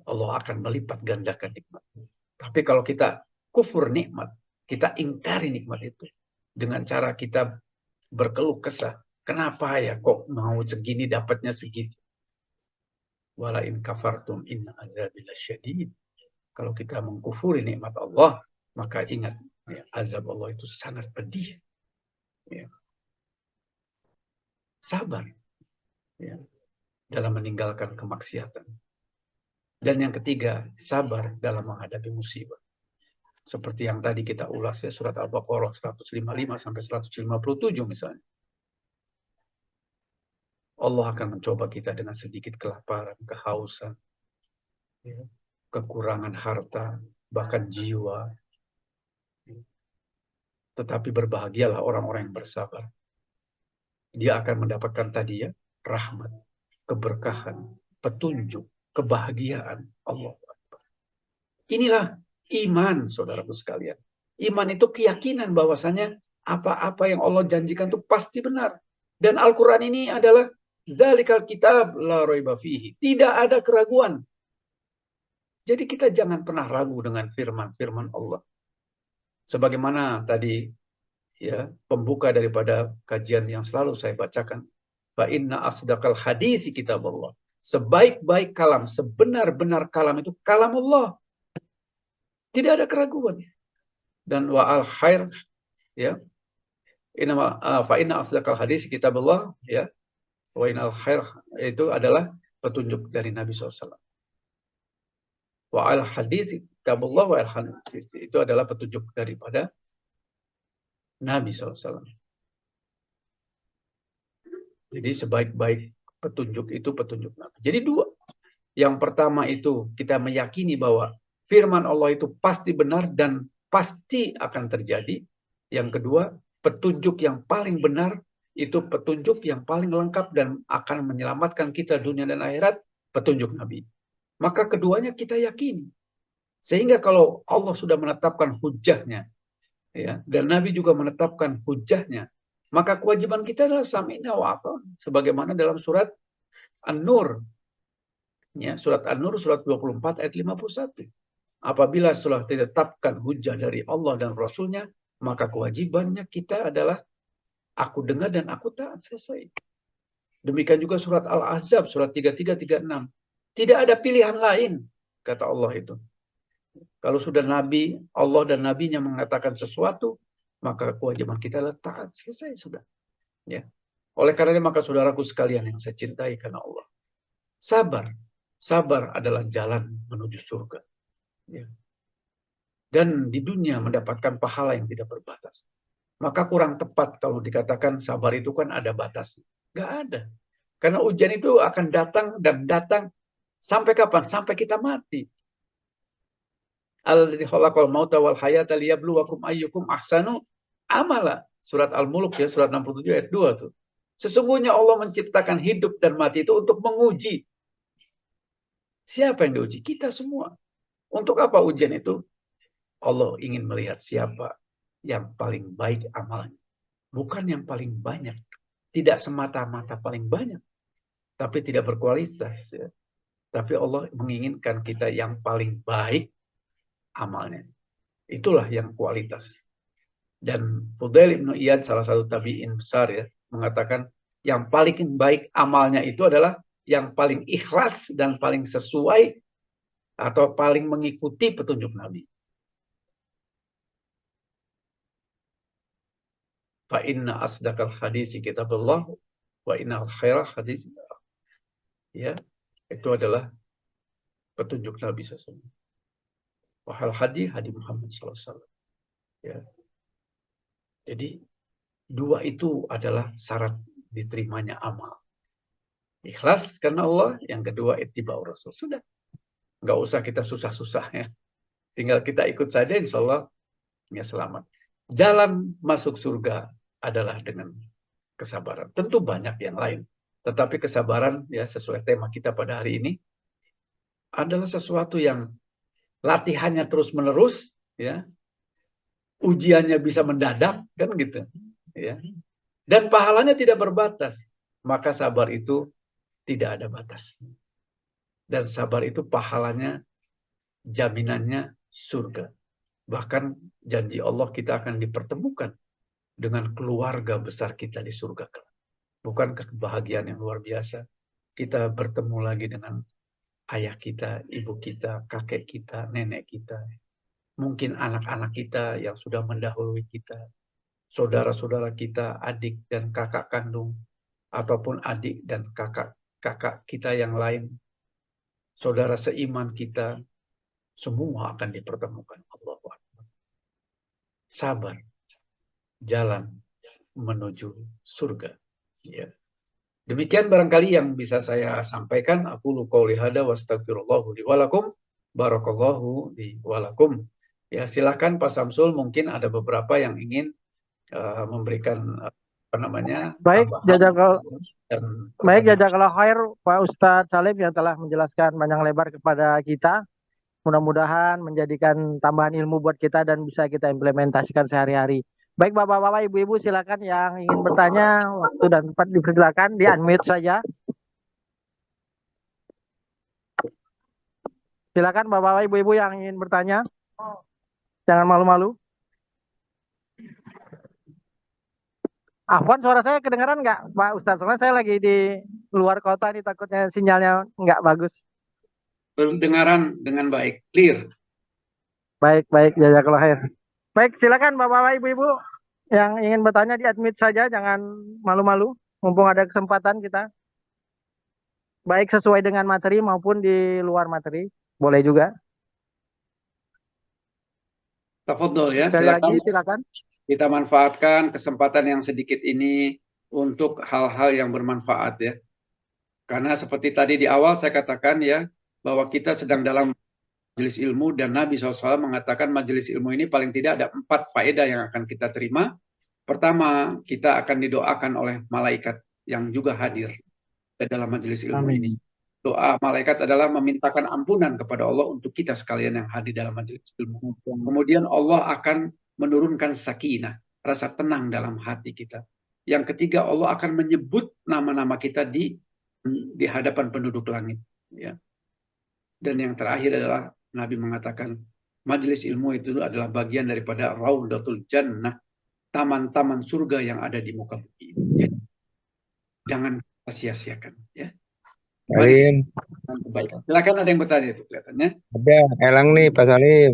Allah akan melipat gandakan nikmat. Tapi kalau kita kufur nikmat, kita ingkari nikmat itu dengan cara kita berkeluh kesah. Kenapa ya kok mau segini dapatnya segitu? Wala in kafartum inna azabi lasyadid. Kalau kita mengkufuri nikmat Allah, maka ingat ya, azab Allah itu sangat pedih. Ya. Sabar ya, dalam meninggalkan kemaksiatan. Dan yang ketiga, sabar dalam menghadapi musibah. Seperti yang tadi kita ulas ya, surat Al-Baqarah 155 sampai 157 misalnya. Allah akan mencoba kita dengan sedikit kelaparan, kehausan, ya, kekurangan harta, bahkan jiwa. Tetapi berbahagialah orang-orang yang bersabar. Dia akan mendapatkan tadi ya, rahmat, keberkahan, petunjuk, kebahagiaan Allah. Inilah iman, saudaraku sekalian. Iman itu keyakinan bahwasanya apa-apa yang Allah janjikan itu pasti benar. Dan Al-Quran ini adalah Zalikal kitab la raiba fihi. Tidak ada keraguan. Jadi kita jangan pernah ragu dengan firman-firman Allah. Sebagaimana tadi ya pembuka daripada kajian yang selalu saya bacakan. Fa inna asdaqal hadisi kitab Allah. Sebaik-baik kalam, sebenar-benar kalam itu kalam Allah. Tidak ada keraguan. Dan wa al khair ya. Fa inna asdaqal hadisi kitab Allah ya. Wa inal khair itu adalah petunjuk dari Nabi SAW. Wa al hadis kitabullah wa al hadis itu adalah petunjuk daripada Nabi SAW. Jadi sebaik-baik petunjuk itu petunjuk Nabi. Jadi dua. Yang pertama itu kita meyakini bahwa firman Allah itu pasti benar dan pasti akan terjadi. Yang kedua, petunjuk yang paling benar itu petunjuk yang paling lengkap dan akan menyelamatkan kita dunia dan akhirat, petunjuk Nabi. Maka keduanya kita yakini. Sehingga kalau Allah sudah menetapkan hujahnya, ya, dan Nabi juga menetapkan hujahnya, maka kewajiban kita adalah sami'na wa ata'na. Sebagaimana dalam surat An-Nur. Ya, surat An-Nur surat 24 ayat 51. Apabila telah ditetapkan hujah dari Allah dan Rasulnya, maka kewajibannya kita adalah aku dengar dan aku taat, selesai. Demikian juga surat Al-Ahzab surat 33-36. Tidak ada pilihan lain, kata Allah itu. Kalau sudah Nabi, Allah dan Nabinya mengatakan sesuatu, maka kewajiban kita adalah taat, selesai sudah. Ya. Oleh karenanya maka saudaraku sekalian yang saya cintai karena Allah, sabar. Sabar adalah jalan menuju surga. Ya. Dan di dunia mendapatkan pahala yang tidak berbatas. Maka kurang tepat kalau dikatakan sabar itu kan ada batasnya. Nggak ada. Karena ujian itu akan datang dan datang sampai kapan? Sampai kita mati. Alladzi khalaqal mauta wal hayata liyabluwakum ayyukum ahsanu amala. Surat Al-Mulk ya, surat 67 ayat 2 tuh. Sesungguhnya Allah menciptakan hidup dan mati itu untuk menguji. Siapa yang diuji? Kita semua. Untuk apa ujian itu? Allah ingin melihat siapa yang paling baik amalnya. Bukan yang paling banyak. Tidak semata-mata paling banyak. Tapi tidak berkualitas. Ya. Tapi Allah menginginkan kita yang paling baik amalnya. Itulah yang kualitas. Dan Fudail Ibnu Iyad, salah satu tabi'in besar ya, mengatakan yang paling baik amalnya itu adalah yang paling ikhlas dan paling sesuai atau paling mengikuti petunjuk Nabi. Fa inna asdaqal hadisi kitabullah wa innal khairah hadis. Ya, itu adalah petunjuk Nabi SAW. Wahal hadi Muhammad SAW. Ya. Jadi dua itu adalah syarat diterimanya amal. Ikhlas karena Allah, yang kedua ittiba'ur Rasul. Sudah. Nggak usah kita susah-susah ya. Tinggal kita ikut saja, insya Allah ya selamat. Jalan masuk surga adalah dengan kesabaran. Tentu banyak yang lain. Tetapi kesabaran ya sesuai tema kita pada hari ini adalah sesuatu yang latihannya terus-menerus ya. Ujiannya bisa mendadak kan gitu ya. Dan pahalanya tidak berbatas. Maka sabar itu tidak ada batas. Dan sabar itu pahalanya, jaminannya surga. Bahkan janji Allah kita akan dipertemukan dengan keluarga besar kita di surga. Bukankah kebahagiaan yang luar biasa? Kita bertemu lagi dengan ayah kita, ibu kita, kakek kita, nenek kita. Mungkin anak-anak kita yang sudah mendahului kita. Saudara-saudara kita, adik dan kakak kandung. Ataupun adik dan kakak kita yang lain. Saudara seiman kita. Semua akan dipertemukan. Allahu Akbar. Sabar. Jalan menuju surga. Ya. Demikian barangkali yang bisa saya sampaikan. Aku qouli hada wa astaghfirullahu li wa lakum. Barakallahu li wa lakum. Ya, silakan Pak Samsul, mungkin ada beberapa yang ingin memberikan apa namanya? Baik, baik, jazakallah khair Pak Ustadz Salim yang telah menjelaskan panjang lebar kepada kita. Mudah-mudahan menjadikan tambahan ilmu buat kita dan bisa kita implementasikan sehari-hari. Baik Bapak-bapak, Ibu-ibu, silakan yang ingin bertanya, waktu dan tempat dipersilakan, di-unmute saja. Silakan Bapak-bapak, Ibu-ibu yang ingin bertanya. Jangan malu-malu. Afwan, suara saya kedengaran nggak Pak Ustadz? Soalnya saya lagi di luar kota nih, takutnya sinyalnya nggak bagus. Pendengaran dengan baik, clear. Baik, jazakallah khair. Baik, silakan Bapak-bapak, Ibu-ibu yang ingin bertanya di-admit saja, jangan malu-malu. Mumpung ada kesempatan kita. Baik sesuai dengan materi maupun di luar materi, boleh juga. Tafadhol ya, Sekali lagi silakan. Kita manfaatkan kesempatan yang sedikit ini untuk hal-hal yang bermanfaat ya. Karena seperti tadi di awal saya katakan ya, bahwa kita sedang dalam majelis ilmu dan Nabi SAW mengatakan majelis ilmu ini paling tidak ada 4 faedah yang akan kita terima. Pertama, kita akan didoakan oleh malaikat yang juga hadir ke dalam majelis ilmu ini. Doa malaikat adalah memintakan ampunan kepada Allah untuk kita sekalian yang hadir dalam majelis ilmu. Kemudian Allah akan menurunkan sakinah, rasa tenang dalam hati kita. Yang ketiga, Allah akan menyebut nama-nama kita di hadapan penduduk langit. Ya. Dan yang terakhir adalah Nabi mengatakan majelis ilmu itu adalah bagian daripada Raudatul Jannah, taman-taman surga yang ada di muka bumi ini. Jadi, jangan kita sia-siakan, ya. Mari kita Salim, lakukan kebaikan. Silakan, ada yang bertanya itu kelihatannya. ada Elang nih Pak Salim.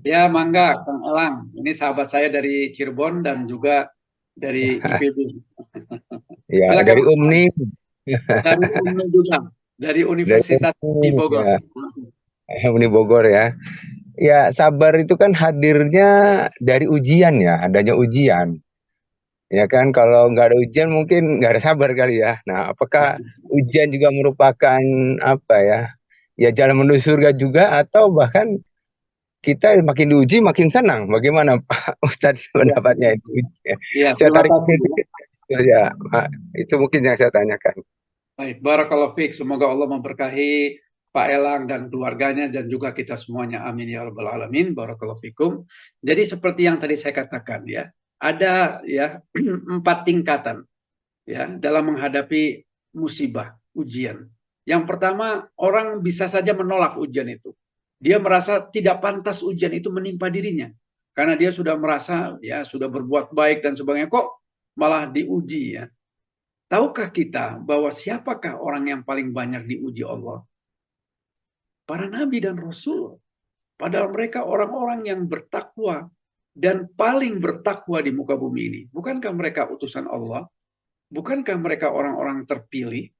Ya, mangga, Kang Elang. Ini sahabat saya dari Cirebon dan juga dari IPB. Ya, Silakan, dari nih. dari UNU juga, dari Dari Universitas di Bogor. ya, Uni Bogor ya. Ya, sabar itu kan hadirnya dari ujian ya, adanya ujian. Ya kan, kalau nggak ada ujian mungkin nggak ada sabar kali ya. Nah, apakah ujian juga merupakan apa ya? Ya jalan menuju surga juga atau bahkan kita makin diuji makin senang. Bagaimana Pak Ustadz Ya, pendapatnya itu? ya, Saya terima tarik kasih. ya, itu mungkin yang saya tanyakan. Baik, barakallahu fiik. Semoga Allah memberkahi Pak Elang dan keluarganya dan juga kita semuanya. Amin ya rabbal alamin. Barakallahu fiikum. Jadi seperti yang tadi saya katakan ya, ada ya 4 tingkatan ya dalam menghadapi musibah, ujian. Yang pertama, orang bisa saja menolak ujian itu. Dia merasa tidak pantas ujian itu menimpa dirinya. Karena dia sudah merasa ya sudah berbuat baik dan sebagainya, kok malah diuji ya. Tahukah kita bahwa siapakah orang yang paling banyak diuji Allah? Para nabi dan rasul. Padahal mereka orang-orang yang bertakwa dan paling bertakwa di muka bumi ini. Bukankah mereka utusan Allah? Bukankah mereka orang-orang terpilih?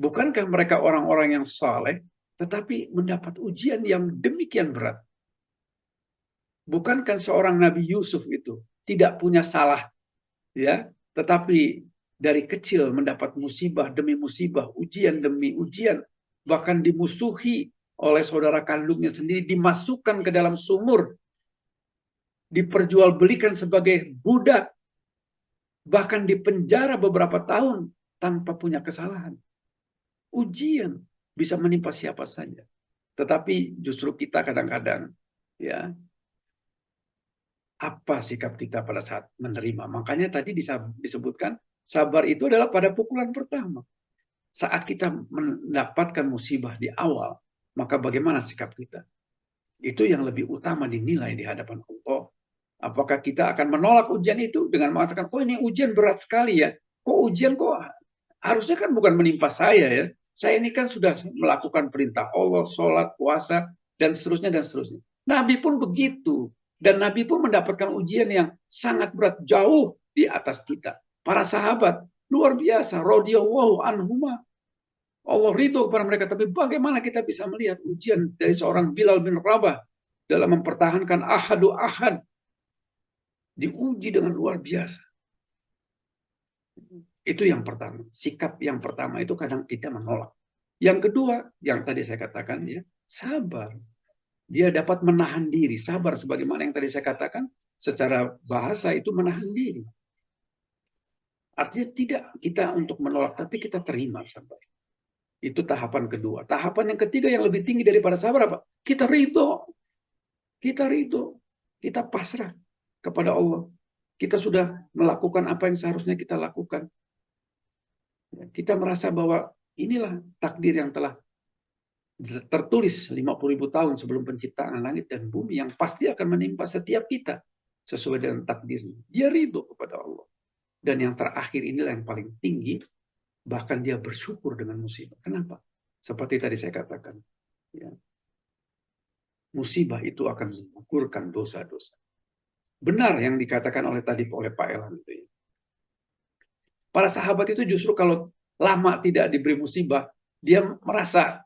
Bukankah mereka orang-orang yang saleh? Tetapi mendapat ujian yang demikian berat. Bukankah seorang Nabi Yusuf itu tidak punya salah, ya, tetapi dari kecil mendapat musibah demi musibah, ujian demi ujian, bahkan dimusuhi oleh saudara kandungnya sendiri, dimasukkan ke dalam sumur, diperjualbelikan sebagai budak, bahkan dipenjara beberapa tahun tanpa punya kesalahan. Ujian bisa menimpa siapa saja. Tetapi justru kita kadang-kadang, ya, apa sikap kita pada saat menerima. Makanya tadi disebutkan, sabar itu adalah pada pukulan pertama. Saat kita mendapatkan musibah di awal, maka bagaimana sikap kita? Itu yang lebih utama dinilai di hadapan Allah. Apakah kita akan menolak ujian itu dengan mengatakan, kok ini ujian berat sekali ya? Kok ujian kok harusnya kan bukan menimpa saya ya? Saya ini kan sudah melakukan perintah Allah, sholat, puasa, dan seterusnya, dan seterusnya. Nabi pun begitu. Dan Nabi pun mendapatkan ujian yang sangat berat, jauh di atas kita. Para sahabat, luar biasa. Radhiyallahu anhuma. Allah ridho kepada mereka. Tapi bagaimana kita bisa melihat ujian dari seorang Bilal bin Rabah dalam mempertahankan ahadu ahad. Diuji dengan luar biasa. Itu yang pertama. Sikap yang pertama itu kadang kita menolak. Yang kedua, yang tadi saya katakan ya, sabar. Dia dapat menahan diri. Sabar sebagaimana yang tadi saya katakan, secara bahasa itu menahan diri. Artinya tidak kita untuk menolak, tapi kita terima sabar. Itu tahapan kedua. Tahapan yang ketiga yang lebih tinggi daripada sabar apa? Kita ridho. Kita ridho. Kita pasrah kepada Allah. Kita sudah melakukan apa yang seharusnya kita lakukan. Kita merasa bahwa inilah takdir yang telah tertulis 50.000 tahun sebelum penciptaan langit dan bumi yang pasti akan menimpa setiap kita sesuai dengan takdirnya. Dia ridho kepada Allah. Dan yang terakhir inilah yang paling tinggi, bahkan dia bersyukur dengan musibah. Kenapa? Seperti tadi saya katakan, ya, musibah itu akan mengukurkan dosa-dosa. Benar yang dikatakan oleh Pak Elan itu. Ya. Para sahabat itu justru kalau lama tidak diberi musibah, dia merasa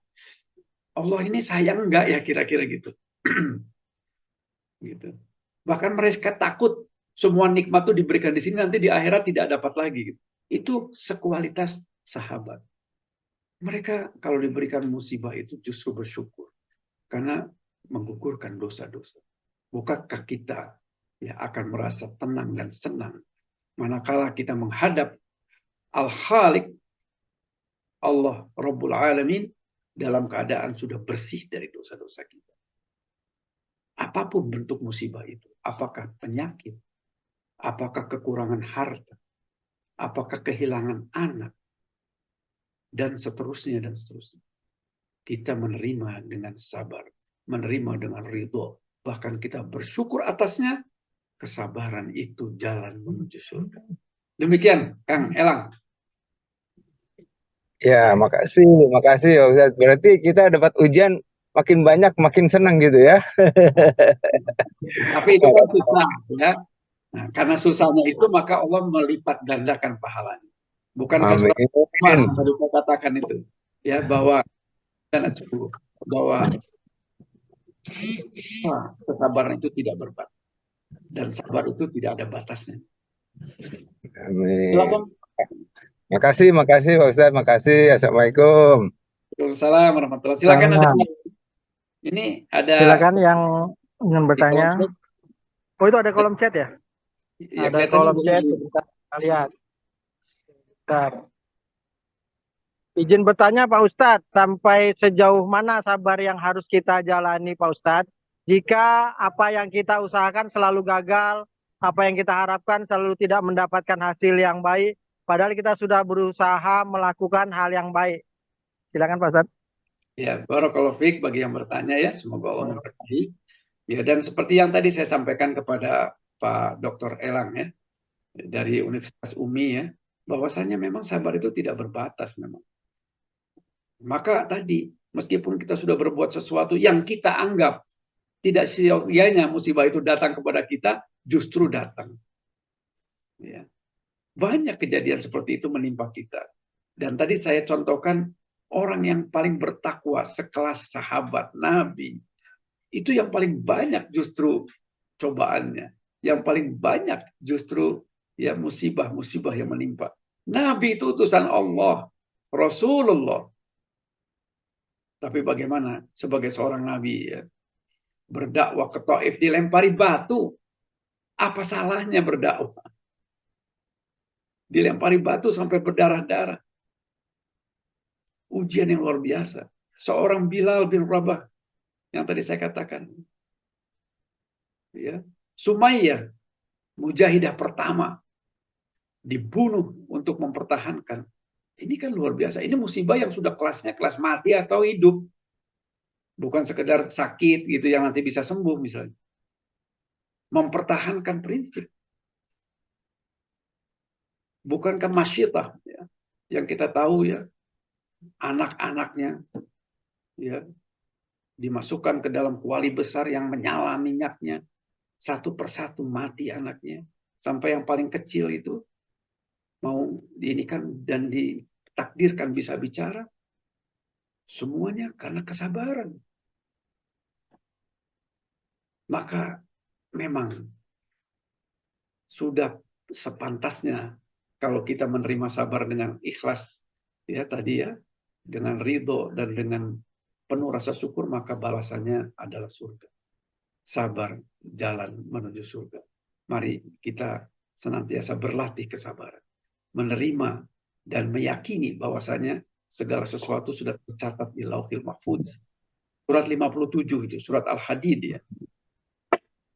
Allah ini sayang enggak ya kira-kira gitu. Gitu. Bahkan mereka takut semua nikmat itu diberikan di sini nanti di akhirat tidak dapat lagi. Gitu. Itu sekualitas sahabat. Mereka kalau diberikan musibah itu justru bersyukur karena menggugurkan dosa-dosa. Bukankah kita ya akan merasa tenang dan senang manakala kita menghadap Al-Khaliq Allah Rabbul Alamin dalam keadaan sudah bersih dari dosa-dosa kita. Apapun bentuk musibah itu, apakah penyakit, apakah kekurangan harta, apakah kehilangan anak, dan seterusnya dan seterusnya. kita menerima dengan sabar, menerima dengan ridho, bahkan kita bersyukur atasnya. Kesabaran itu jalan menuju surga. Demikian, Kang Elang. Ya, makasih ya Ustaz. Berarti kita dapat ujian makin banyak, makin senang gitu ya. Tapi itu kan susah, ya. Nah, karena susahnya itu maka Allah melipat gandakan pahalanya. Bukankah surat Amin. tadi saya katakan itu, ya, bahwa kesabaran itu tidak berbatas dan sabar itu tidak ada batasnya. Amin. Silakan. Makasih Pak Ustaz. Makasih. Assalamualaikum. Waalaikumsalam warahmatullahi wabarakatuh. Silakan ada. Ini ada. Silakan yang ingin bertanya. Oh, itu ada kolom chat ya? Ya, ada kolom chat, kita lihat. Bentar. Izin bertanya Pak Ustadz, sampai sejauh mana sabar yang harus kita jalani Pak Ustadz? Jika apa yang kita usahakan selalu gagal, apa yang kita harapkan selalu tidak mendapatkan hasil yang baik, padahal kita sudah berusaha melakukan hal yang baik. Silakan Pak Ustadz. Ya, barakallahu fiik bagi yang bertanya ya, semoga Allah memberkahi. Ya, dan seperti yang tadi saya sampaikan kepada Pak Dr. Elang ya, dari Universitas UMI ya, bahwasanya memang sabar itu tidak berbatas memang. Maka tadi, meskipun kita sudah berbuat sesuatu yang kita anggap tidak sia-sianya musibah itu datang kepada kita, justru datang. Ya. Banyak kejadian seperti itu menimpa kita. Dan tadi saya contohkan orang yang paling bertakwa sekelas sahabat Nabi. Itu yang paling banyak justru cobaannya. Yang paling banyak justru ya musibah-musibah yang menimpa. Nabi itu utusan Allah, Rasulullah. Tapi bagaimana sebagai seorang nabi ya, berdakwah ke Taif dilempari batu. Apa salahnya berdakwah? Dilempari batu sampai berdarah-darah. Ujian yang luar biasa. Seorang Bilal bin Rabah yang tadi saya katakan. Ya. Sumayyah, mujahidah pertama, dibunuh untuk mempertahankan. Ini kan luar biasa. Ini musibah yang sudah kelasnya kelas mati atau hidup. Bukan sekedar sakit gitu yang nanti bisa sembuh misalnya. Mempertahankan prinsip. Bukankah Masyidah ya, yang kita tahu ya, anak-anaknya ya dimasukkan ke dalam kuali besar yang menyala minyaknya, satu persatu mati anaknya, sampai yang paling kecil itu mau diinikan dan ditakdirkan bisa bicara, semuanya karena kesabaran. Maka memang sudah sepantasnya kalau kita menerima sabar dengan ikhlas ya tadi ya, dengan ridho dan dengan penuh rasa syukur, maka balasannya adalah surga. Sabar jalan menuju surga. Mari kita senantiasa berlatih kesabaran, menerima dan meyakini bahwasanya segala sesuatu sudah tercatat di Lauhil Mahfuz. Surat 57 itu, surat Al-Hadid ya.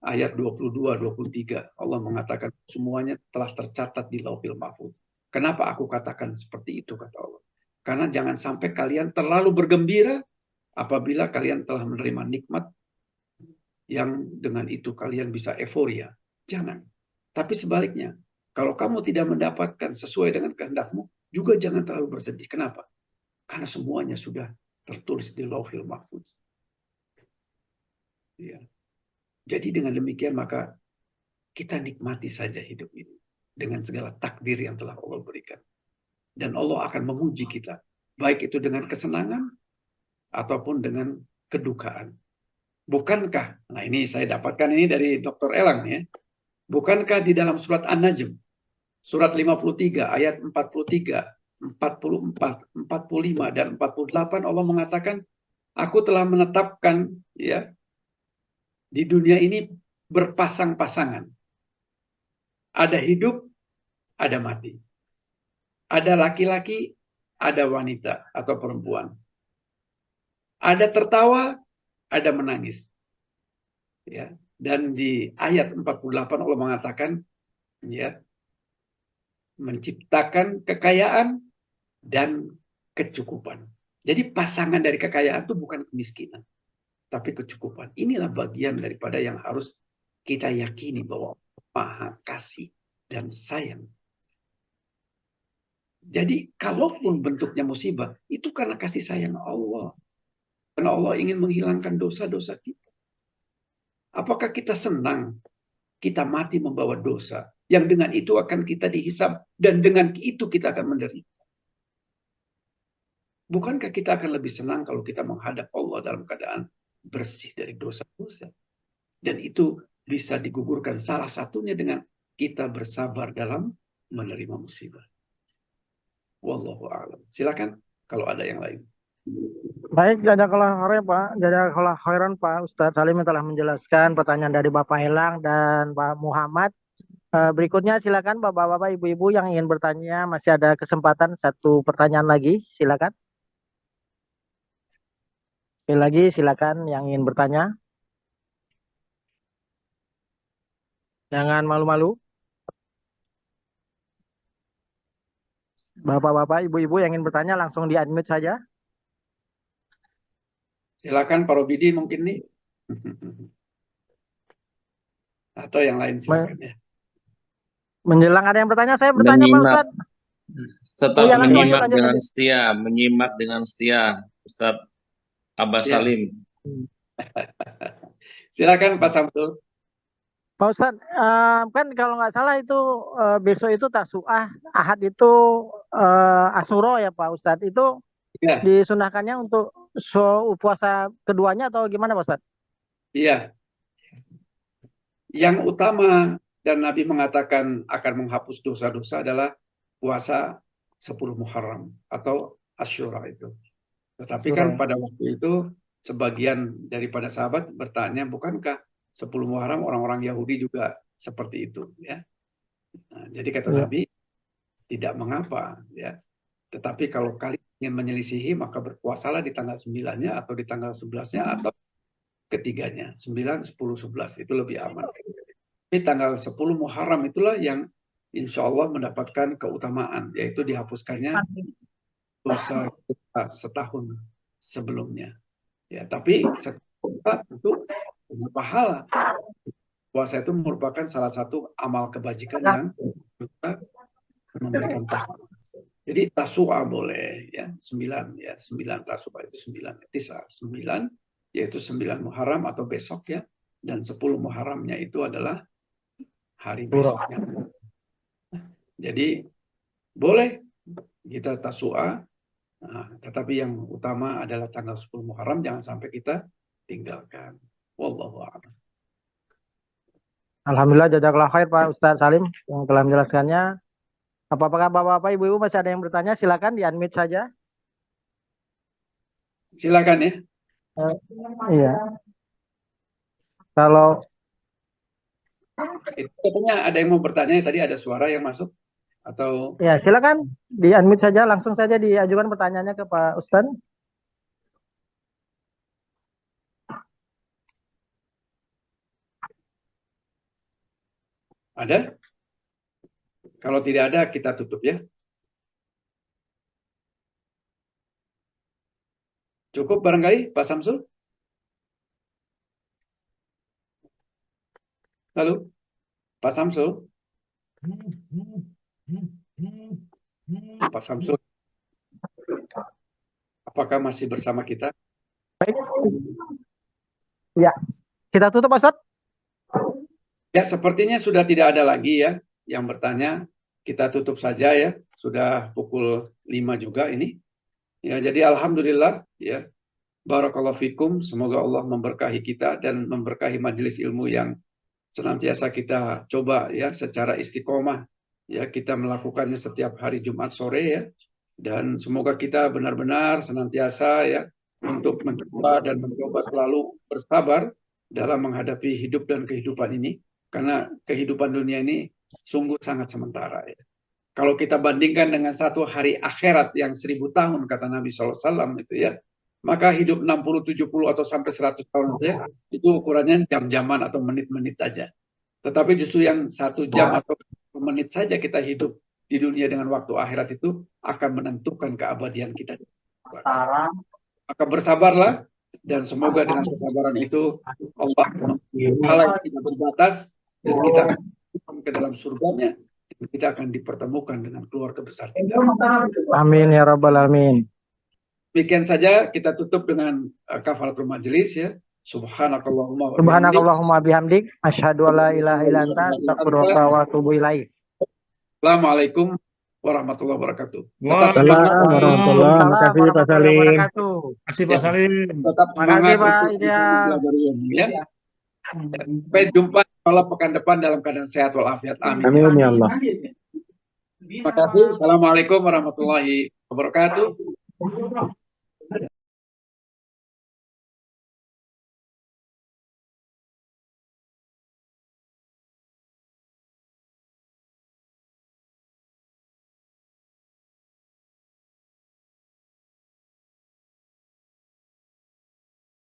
Ayat 22-23 Allah mengatakan semuanya telah tercatat di Lauhil Mahfuz. Kenapa aku katakan seperti itu kata Allah? Karena jangan sampai kalian terlalu bergembira apabila kalian telah menerima nikmat yang dengan itu kalian bisa euforia. Jangan. Tapi sebaliknya, kalau kamu tidak mendapatkan sesuai dengan kehendakmu, juga jangan terlalu bersedih. Kenapa? Karena semuanya sudah tertulis di Lauhil Mahfuz. Ya. Jadi dengan demikian maka kita nikmati saja hidup ini dengan segala takdir yang telah Allah berikan. Dan Allah akan menguji kita, baik itu dengan kesenangan ataupun dengan kedukaan. Bukankah, nah ini saya dapatkan ini dari Dr. Elang ya, bukankah di dalam surat An-Najm, surat 53 ayat 43, 44, 45 dan 48 Allah mengatakan, aku telah menetapkan ya di dunia ini berpasang-pasangan. Ada hidup, ada mati. Ada laki-laki, ada wanita atau perempuan. Ada tertawa, ada menangis. Ya. Dan di ayat 48 Allah mengatakan, ya, menciptakan kekayaan dan kecukupan. Jadi pasangan dari kekayaan itu bukan kemiskinan, tapi kecukupan. Inilah bagian daripada yang harus kita yakini bahwa Maha kasih dan sayang. Jadi kalaupun bentuknya musibah, itu karena kasih sayang Allah. Karena Allah ingin menghilangkan dosa-dosa kita. Apakah kita senang kita mati membawa dosa, yang dengan itu akan kita dihisab, dan dengan itu kita akan menderita? Bukankah kita akan lebih senang kalau kita menghadap Allah dalam keadaan bersih dari dosa-dosa? Dan itu bisa digugurkan salah satunya dengan kita bersabar dalam menerima musibah. Wallahu a'lam. Silakan kalau ada yang lain. Baik, jazakallah khairan Pak. Jazakallah khairan Pak Ustadz Salim yang telah menjelaskan pertanyaan dari Bapak Elang dan Pak Muhammad. Berikutnya silakan Bapak-bapak, Ibu-ibu yang ingin bertanya, masih ada kesempatan satu pertanyaan lagi, silakan. Sekali lagi silakan yang ingin bertanya. Jangan malu-malu. Bapak-bapak, Ibu-ibu yang ingin bertanya langsung di-unmute saja. Silakan Pak Robidi mungkin nih. Atau yang lain silakan ya. Menjelang ada yang bertanya, saya bertanya Pak Ustadz. Tetap ya, menyimak lanjut, dengan lanjut. setia, menyimak dengan setia, Ustadz Abbas Ya. Salim. Silakan Pak Samsul. Pak Ustadz, kan kalau nggak salah itu besok itu Tasu'ah, Ahad itu Asyura ya Pak Ustadz. Itu Ya. disunahkannya untuk puasa keduanya atau gimana Pak Ustadz? Iya. Yang utama dan Nabi mengatakan akan menghapus dosa-dosa adalah puasa 10 Muharram atau Asyura itu. Tetapi kan pada waktu itu sebagian daripada sahabat bertanya, bukankah 10 Muharram orang-orang Yahudi juga seperti itu ya? Nah, jadi kata Nabi, tidak mengapa ya. Tetapi kalau kalian ingin menyelisihi, maka berpuasalah di tanggal 9-nya atau di tanggal 11-nya atau ketiganya, 9, 10, 11 itu lebih aman. Tapi tanggal 10 Muharram itulah yang insya Allah mendapatkan keutamaan, yaitu dihapuskannya dosa setahun sebelumnya. Ya, tapi setelah itu pahala. Puasa itu merupakan salah satu amal kebajikan yang kita memberikan pahala. Jadi Tasu'a boleh ya, 9 ya, 9 Tasu'a itu 9, Tisa 9 yaitu 9 Muharram atau besok ya, dan 10 Muharramnya itu adalah hari besoknya. Jadi boleh kita Tasu'a, nah, tetapi yang utama adalah tanggal 10 Muharram, jangan sampai kita tinggalkan. Wallahu a'lam. Alhamdulillah, jazakallah khair Pak Ustadz Salim yang telah menjelaskannya. Apakah Bapak-bapak, Ibu-ibu masih ada yang bertanya? Silakan di-unmute saja. Silakan ya. Iya. Kalau itu katanya ada yang mau bertanya, tadi ada suara yang masuk atau ya silakan di-unmute saja, langsung saja diajukan pertanyaannya ke Pak Ustadz. ada? Kalau tidak ada, kita tutup ya. Cukup barangkali Pak Samsul? Halo, Pak Samsul? Pak Samsul, apakah masih bersama kita? Ya, kita tutup Pak Ustadz. Ya, sepertinya sudah tidak ada lagi ya yang bertanya. Kita tutup saja ya. Sudah pukul 5 juga ini. Ya, jadi alhamdulillah ya. Barakallahu fikum. Semoga Allah memberkahi kita dan memberkahi majelis ilmu yang senantiasa kita coba ya secara istiqomah. Ya, kita melakukannya setiap hari Jumat sore ya. Dan semoga kita benar-benar senantiasa ya untuk mencoba dan mencoba selalu bersabar dalam menghadapi hidup dan kehidupan ini. Karena kehidupan dunia ini sungguh sangat sementara ya. Kalau kita bandingkan dengan satu hari akhirat yang 1000 tahun kata Nabi SAW itu ya, maka hidup 60, 70 atau sampai 100 tahun saja itu ukurannya jam-jaman atau menit-menit saja. Tetapi justru yang 1 jam atau menit saja kita hidup di dunia dengan waktu akhirat itu akan menentukan keabadian kita. Maka bersabarlah, dan semoga dengan kesabaran itu Allah Ta'ala yang tidak berbatas, dan kita akan ke dalam surganya, dan kita akan dipertemukan dengan keluarga besar kita. Amin ya rabbal alamin. Demikian saja, kita tutup dengan kafaratul majelis ya. Subhanakallahumma Subhanakallahumma bihamdik asyhadu alla ilaha illa anta astaghfiruka wa atubu ilaik. Assalamualaikum warahmatullahi wabarakatuh. Waalaikumsalam warahmatullahi wabarakatuh. Terima kasih Pak Salim. Tetap semangat Makasih, Pak untuk Ilyas. belajar ilmu ya. Sampai jumpa kalau pekan depan dalam keadaan sehat walafiat. Amin. Amin ya Allah. Terima kasih. Assalamualaikum warahmatullahi wabarakatuh.